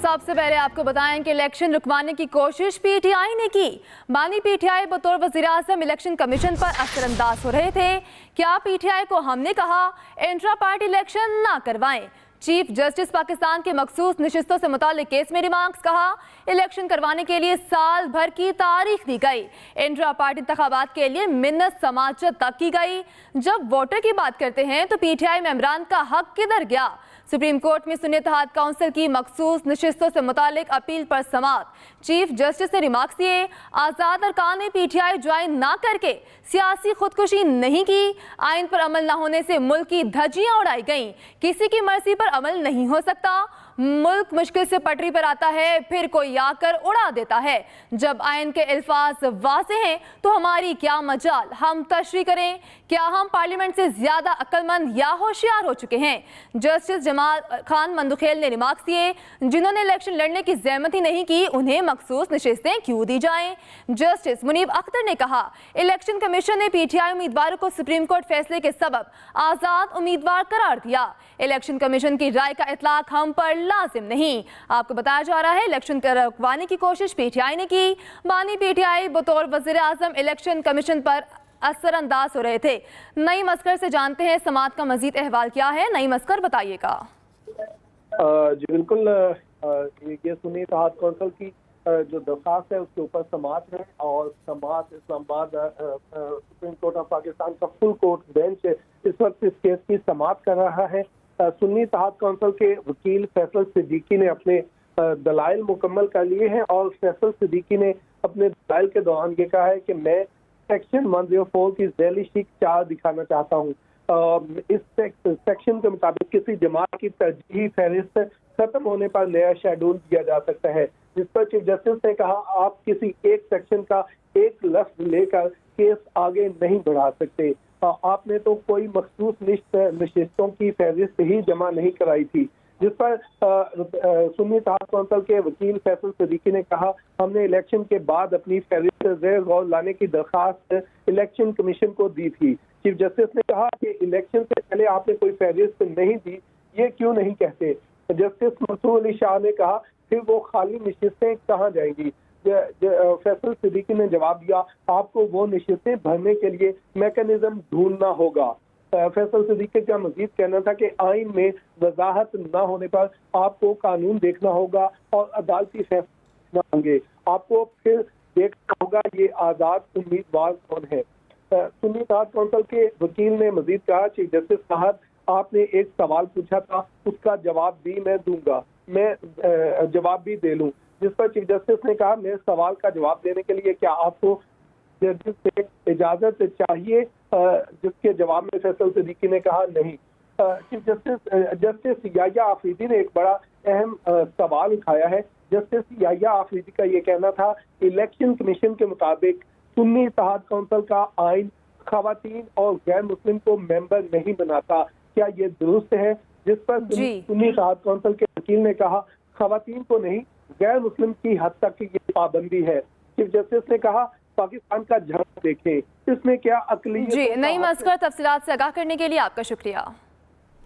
सबसे पहले आपको बताएं कि इलेक्शन रुकवाने की कोशिश पीटीआई ने की। बानी पीटीआई बतौर वज़ीर-ए-आज़म इलेक्शन कमीशन पर असरअंदाज हो रहे थे। क्या पीटीआई को हमने कहा इंट्रा पार्टी इलेक्शन ना करवाएं? चीफ जस्टिस पाकिस्तान के मखसूस नशिस्तों से मुतालिक केस में रिमार्क्स। कहा इलेक्शन करवाने के लिए साल भर की तारीख दी गई, इंट्रा पार्टी इंतखाबात के लिए मिन्नत समाजत तक की गई। जब वोटर की बात करते हैं तो पीटीआई मेंबरान का हक किधर गया? सुप्रीम कोर्ट में सुन्नी इत्तेहाद काउंसिल की मखसूस नशिस्तों से मुतालिक अपील पर समात। चीफ जस्टिस ने रिमार्क्स दिए, आज़ाद अरकान ने पीटीआई ज्वाइन ना करके सियासी खुदकुशी नहीं की। आइन पर अमल न होने से मुल्क की धज्जियां उड़ाई गईं। किसी की मर्जी पर अमल नहीं हो सकता। मुल्क मुश्किल से पटरी पर आता है, फिर कोई आकर उड़ा देता है। जब आइन के अल्फाज वाज़े हैं तो हमारी क्या मजाल हम तशरीह करें? क्या हम पार्लियामेंट से ज्यादा अक्लमंद या होशियार हो चुके हैं? जस्टिस जमाल खान मंदुखेल ने रिमार्क्स दिए, जिन्होंने इलेक्शन लड़ने की ज़हमत ही नहीं की उन्हें मखसूस नशिस्तें क्यों दी जाएं? जस्टिस मुनीब अख्तर ने कहा इलेक्शन कमीशन ने पीटीआई उम्मीदवारों को सुप्रीम कोर्ट फैसले के सबब आज़ाद उम्मीदवार करार दिया। इलेक्शन कमीशन की राय का इतलाक हम पर लाजिम नहीं। आपको बताया जा रहा है इलेक्शन रुकवाने की कोशिश पीटीआई ने की। बानी पीटीआई बतौर वज़ीर-ए-आज़म इलेक्शन कमीशन पर असरअंदाज हो रहे थे। नईम अस्कर से जानते हैं समात का मजीद अहवाल क्या है। नईम अस्कर बताइएगा। जी बिल्कुल, ये सुन्नी इत्तेहाद काउंसिल की जो दरख्वास्त है उसके ऊपर समात है और समात Islamabad supreme court of Pakistan का फुल कोर्ट बेंच इस वक्त इस केस की समात कर रहा है। सुन्नी इत्तेहाद काउंसिल के वकील फैसल सिद्दीकी ने अपने दलाइल मुकम्मल कर लिए हैं और फैसल सिद्दीकी ने अपने दलाइल के दौरान ये कहा है कि मैं सेक्शन 104 की ज़ैली शीक 4 दिखाना चाहता हूँ। इस सेक्शन के मुताबिक किसी जमात की तरजीही फहरिस्त खत्म होने पर नया शेड्यूल दिया जा सकता है, जिस पर चीफ जस्टिस ने कहा आप किसी एक सेक्शन का एक लफ्ज लेकर केस आगे नहीं बढ़ा सकते। आपने तो कोई मखसूस नशिस्तों की फहरिस्त ही जमा नहीं कराई थी, जिस पर सुन्नी इत्तेहाद काउंसिल के वकील फैसल सिद्दीकी ने कहा हमने इलेक्शन के बाद अपनी फहरिस्त ज़ेर गौर लाने की दरख्वास्त इलेक्शन कमीशन को दी थी। चीफ जस्टिस ने कहा कि इलेक्शन से पहले आपने कोई फहरिस्त नहीं दी, ये क्यों नहीं कहते? जस्टिस मंसूर अली शाह ने कहा फिर वो खाली नशिस्तें कहाँ जाएंगी? फैसल सिद्दीकी ने जवाब दिया आपको वो नशिस्तें भरने के लिए मैकेनिज्म ढूंढना होगा। फैसल सिद्दीकी का मजीद कहना था कि आइन में वजाहत न होने पर आपको कानून देखना होगा और अदालती फैसले होंगे। आपको फिर देखना होगा ये आज़ाद उम्मीदवार कौन है। सुन्नी इत्तेहाद काउंसिल के वकील ने मजीद कहा चीफ जस्टिस साहब आपने एक सवाल पूछा था, उसका जवाब भी मैं दूंगा, मैं जवाब भी दे लूं। जिस पर चीफ जस्टिस ने कहा मेरे सवाल का जवाब देने के लिए क्या आपको जस्टिस से इजाजत चाहिए? जिसके जवाब में फैसल सिद्दीकी ने कहा नहीं। चीफ जस्टिस याह्या आफरीदी ने एक बड़ा अहम सवाल उठाया है। जस्टिस याह्या आफरीदी का ये कहना था इलेक्शन कमीशन के मुताबिक सुन्नी इत्तेहाद काउंसिल का आइन खवातीन और गैर मुस्लिम को मेंबर नहीं बनाता, क्या ये दुरुस्त है? जिस पर सुन्नी इत्तेहाद काउंसिल के वकील ने कहा खवातीन को नहीं, गैर मुस्लिम की हद तक ये पाबंदी है। चीफ जस्टिस ने कहा पाकिस्तान का झंडा देखें, इसमें क्या अकलियत? जी नईम अस्कर, तफसीलात से आगाह करने के लिए आपका शुक्रिया।